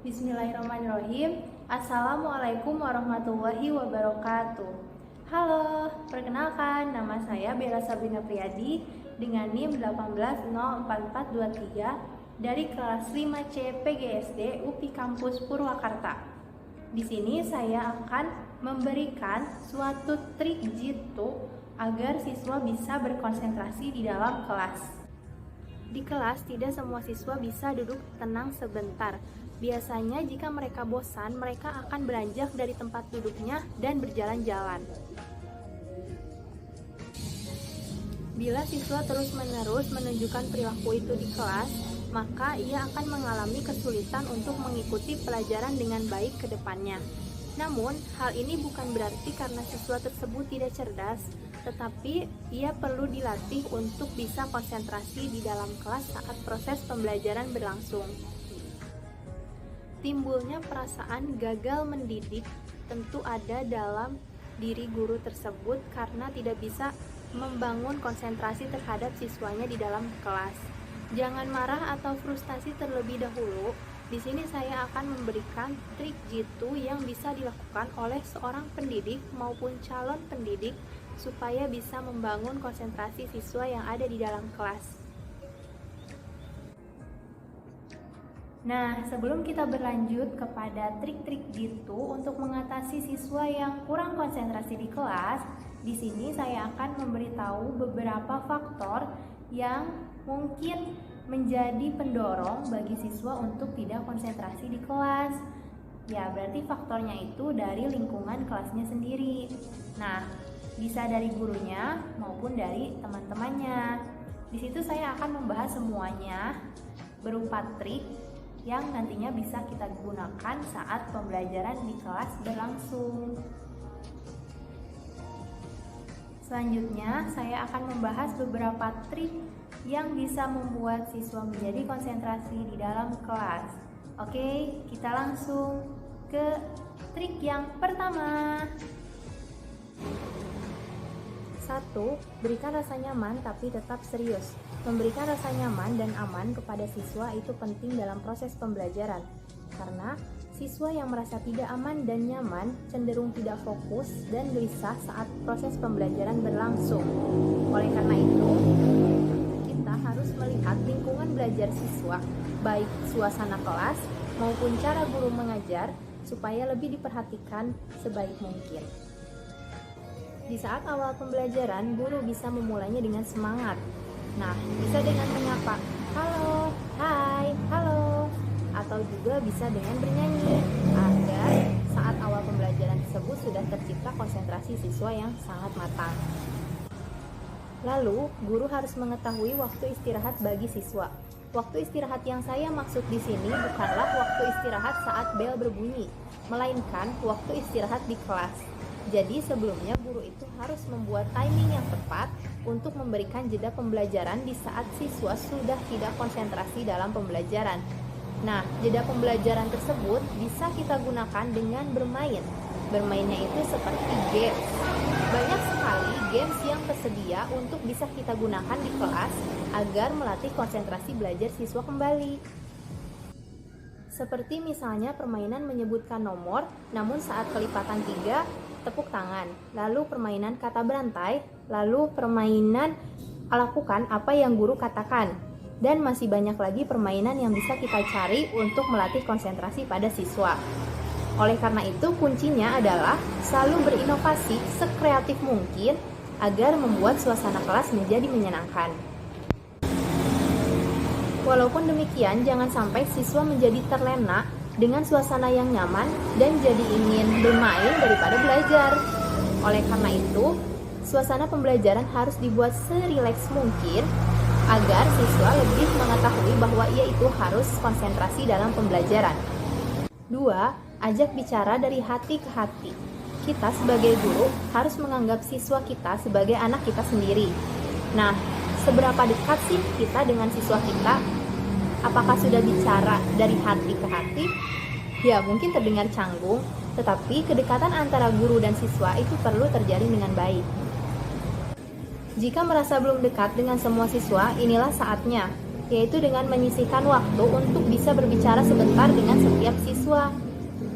Bismillahirrahmanirrahim. Assalamualaikum warahmatullahi wabarakatuh. Halo, perkenalkan nama saya Bella Sabrina Priyadi dengan NIM 1804423 dari kelas 5C PGSD UPI Kampus Purwakarta. Di sini saya akan memberikan suatu trik jitu agar siswa bisa berkonsentrasi di dalam kelas. Di kelas, tidak semua siswa bisa duduk tenang sebentar. Biasanya jika mereka bosan, mereka akan beranjak dari tempat duduknya dan berjalan-jalan. Bila siswa terus-menerus menunjukkan perilaku itu di kelas, maka ia akan mengalami kesulitan untuk mengikuti pelajaran dengan baik ke depannya. Namun, hal ini bukan berarti karena siswa tersebut tidak cerdas, tetapi ia perlu dilatih untuk bisa konsentrasi di dalam kelas saat proses pembelajaran berlangsung. Timbulnya perasaan gagal mendidik tentu ada dalam diri guru tersebut karena tidak bisa membangun konsentrasi terhadap siswanya di dalam kelas. Jangan marah atau frustasi terlebih dahulu. Di sini saya akan memberikan trik jitu yang bisa dilakukan oleh seorang pendidik maupun calon pendidik supaya bisa membangun konsentrasi siswa yang ada di dalam kelas. Nah, sebelum kita berlanjut kepada trik-trik jitu untuk mengatasi siswa yang kurang konsentrasi di kelas, di sini saya akan memberitahu beberapa faktor yang mungkin menjadi pendorong bagi siswa untuk tidak konsentrasi di kelas. Ya, berarti faktornya itu dari lingkungan kelasnya sendiri. Nah, bisa dari gurunya maupun dari teman-temannya. Di situ saya akan membahas semuanya berupa trik yang nantinya bisa kita gunakan saat pembelajaran di kelas berlangsung. Selanjutnya, saya akan membahas beberapa trik yang bisa membuat siswa menjadi konsentrasi di dalam kelas. Oke, kita langsung ke trik yang pertama. 1. Berikan rasa nyaman tapi tetap serius. Memberikan rasa nyaman dan aman kepada siswa itu penting dalam proses pembelajaran, karena siswa yang merasa tidak aman dan nyaman cenderung tidak fokus dan gelisah saat proses pembelajaran berlangsung. Oleh karena itu, kita harus melihat lingkungan belajar siswa, baik suasana kelas maupun cara guru mengajar, supaya lebih diperhatikan sebaik mungkin. Di saat awal pembelajaran, guru bisa memulainya dengan semangat. Nah, bisa dengan menyapa, halo, hai, halo, atau juga bisa dengan bernyanyi, agar saat awal pembelajaran tersebut sudah tercipta konsentrasi siswa yang sangat matang. Lalu, guru harus mengetahui waktu istirahat bagi siswa. Waktu istirahat yang saya maksud di sini bukanlah waktu istirahat saat bel berbunyi, melainkan waktu istirahat di kelas. Jadi sebelumnya guru itu harus membuat timing yang tepat untuk memberikan jeda pembelajaran di saat siswa sudah tidak konsentrasi dalam pembelajaran. Nah, jeda pembelajaran tersebut bisa kita gunakan dengan bermain. Bermainnya itu seperti games. Banyak sekali games yang tersedia untuk bisa kita gunakan di kelas agar melatih konsentrasi belajar siswa kembali. Seperti misalnya permainan menyebutkan nomor, namun saat kelipatan 3, tepuk tangan, lalu permainan kata berantai, lalu permainan lakukan apa yang guru katakan, dan masih banyak lagi permainan yang bisa kita cari untuk melatih konsentrasi pada siswa. Oleh karena itu, kuncinya adalah selalu berinovasi sekreatif mungkin agar membuat suasana kelas menjadi menyenangkan. Walaupun demikian, jangan sampai siswa menjadi terlena dengan suasana yang nyaman dan jadi ingin bermain daripada belajar. Oleh karena itu, suasana pembelajaran harus dibuat serileks mungkin agar siswa lebih mengetahui bahwa ia itu harus konsentrasi dalam pembelajaran. 2. Ajak bicara dari hati ke hati. Kita sebagai guru harus menganggap siswa kita sebagai anak kita sendiri. Nah, seberapa dekat sih kita dengan siswa kita? Apakah sudah bicara dari hati ke hati? Ya, mungkin terdengar canggung, tetapi kedekatan antara guru dan siswa itu perlu terjalin dengan baik. Jika merasa belum dekat dengan semua siswa, inilah saatnya yaitu dengan menyisihkan waktu untuk bisa berbicara sebentar dengan setiap siswa.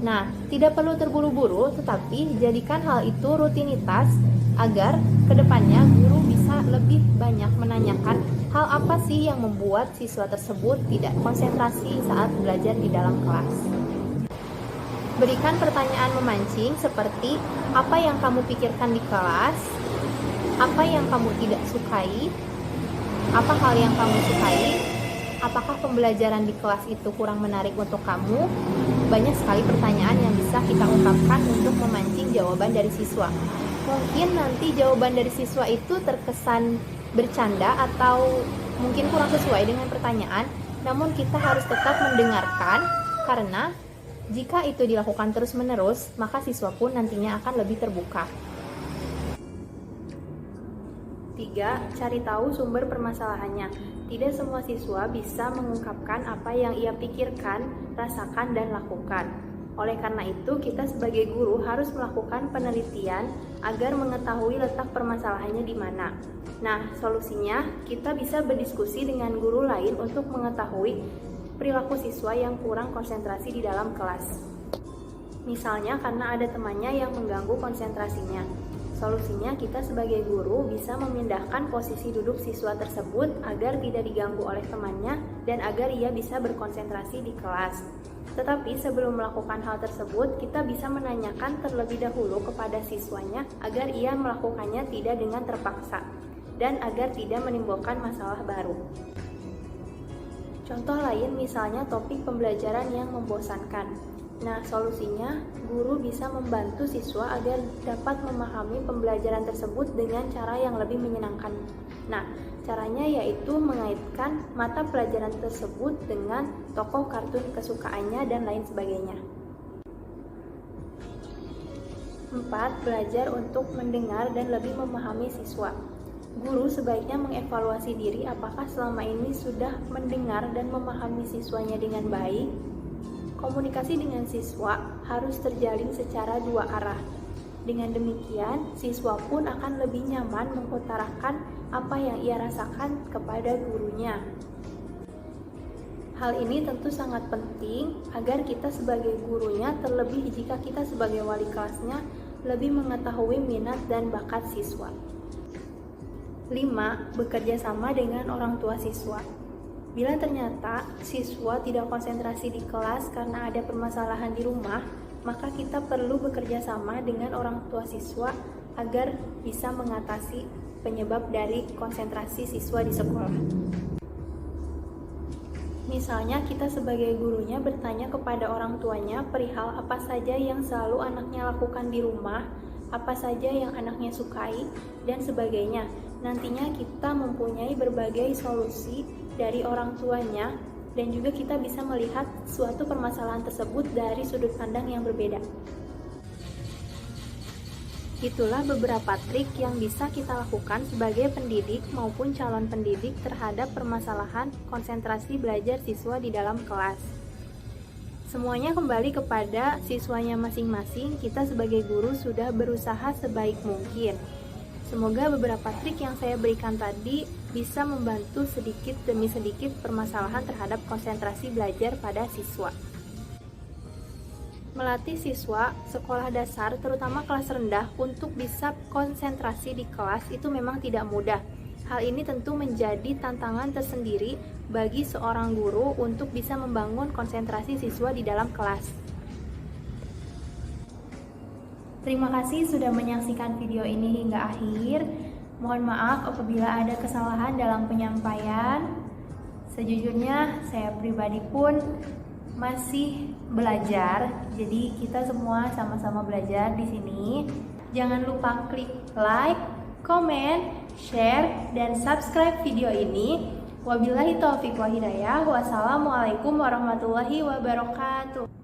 Nah, tidak perlu terburu-buru, tetapi jadikan hal itu rutinitas agar kedepannya guru bisa lebih banyak menanyakan hal apa sih yang membuat siswa tersebut tidak konsentrasi saat belajar di dalam kelas. Berikan pertanyaan memancing seperti apa yang kamu pikirkan di kelas, apa yang kamu tidak sukai, apa hal yang kamu sukai, apakah pembelajaran di kelas itu kurang menarik untuk kamu. Banyak sekali pertanyaan yang bisa kita ungkapkan untuk memancing jawaban dari siswa. Mungkin nanti jawaban dari siswa itu terkesan bercanda atau mungkin kurang sesuai dengan pertanyaan, namun kita harus tetap mendengarkan, karena jika itu dilakukan terus-menerus, maka siswa pun nantinya akan lebih terbuka. 3. Cari tahu sumber permasalahannya. Tidak semua siswa bisa mengungkapkan apa yang ia pikirkan, rasakan, dan lakukan. Oleh karena itu, kita sebagai guru harus melakukan penelitian agar mengetahui letak permasalahannya di mana. Nah, solusinya kita bisa berdiskusi dengan guru lain untuk mengetahui perilaku siswa yang kurang konsentrasi di dalam kelas. Misalnya karena ada temannya yang mengganggu konsentrasinya. Solusinya kita sebagai guru bisa memindahkan posisi duduk siswa tersebut agar tidak diganggu oleh temannya dan agar ia bisa berkonsentrasi di kelas. Tetapi sebelum melakukan hal tersebut, kita bisa menanyakan terlebih dahulu kepada siswanya agar ia melakukannya tidak dengan terpaksa dan agar tidak menimbulkan masalah baru. Contoh lain misalnya topik pembelajaran yang membosankan. Nah, solusinya guru bisa membantu siswa agar dapat memahami pembelajaran tersebut dengan cara yang lebih menyenangkan. Nah, caranya yaitu mengaitkan mata pelajaran tersebut dengan tokoh kartun kesukaannya dan lain sebagainya. 4. Belajar untuk mendengar dan lebih memahami siswa. Guru sebaiknya mengevaluasi diri apakah selama ini sudah mendengar dan memahami siswanya dengan baik. Komunikasi dengan siswa harus terjalin secara dua arah. Dengan demikian, siswa pun akan lebih nyaman mengutarakan apa yang ia rasakan kepada gurunya. Hal ini tentu sangat penting agar kita sebagai gurunya, terlebih jika kita sebagai wali kelasnya, lebih mengetahui minat dan bakat siswa. 5. Bekerja sama dengan orang tua siswa. Bila ternyata siswa tidak konsentrasi di kelas karena ada permasalahan di rumah, maka kita perlu bekerja sama dengan orang tua siswa agar bisa mengatasi penyebab dari konsentrasi siswa di sekolah. Misalnya kita sebagai gurunya bertanya kepada orang tuanya perihal apa saja yang selalu anaknya lakukan di rumah, apa saja yang anaknya sukai, dan sebagainya. Nantinya kita mempunyai berbagai solusi dari orang tuanya dan juga kita bisa melihat suatu permasalahan tersebut dari sudut pandang yang berbeda. Itulah beberapa trik yang bisa kita lakukan sebagai pendidik maupun calon pendidik terhadap permasalahan konsentrasi belajar siswa di dalam kelas. Semuanya kembali kepada siswanya masing-masing. Kita sebagai guru sudah berusaha sebaik mungkin. Semoga beberapa trik yang saya berikan tadi bisa membantu sedikit demi sedikit permasalahan terhadap konsentrasi belajar pada siswa. Melatih siswa sekolah dasar, terutama kelas rendah, untuk bisa konsentrasi di kelas itu memang tidak mudah. Hal ini tentu menjadi tantangan tersendiri bagi seorang guru untuk bisa membangun konsentrasi siswa di dalam kelas. Terima kasih sudah menyaksikan video ini hingga akhir. Mohon maaf apabila ada kesalahan dalam penyampaian. Sejujurnya saya pribadi pun masih belajar, jadi kita semua sama-sama belajar di sini. Jangan lupa klik like, comment, share, dan subscribe video ini. Wabillahi taufiq wa hidayah. Wassalamualaikum warahmatullahi wabarakatuh.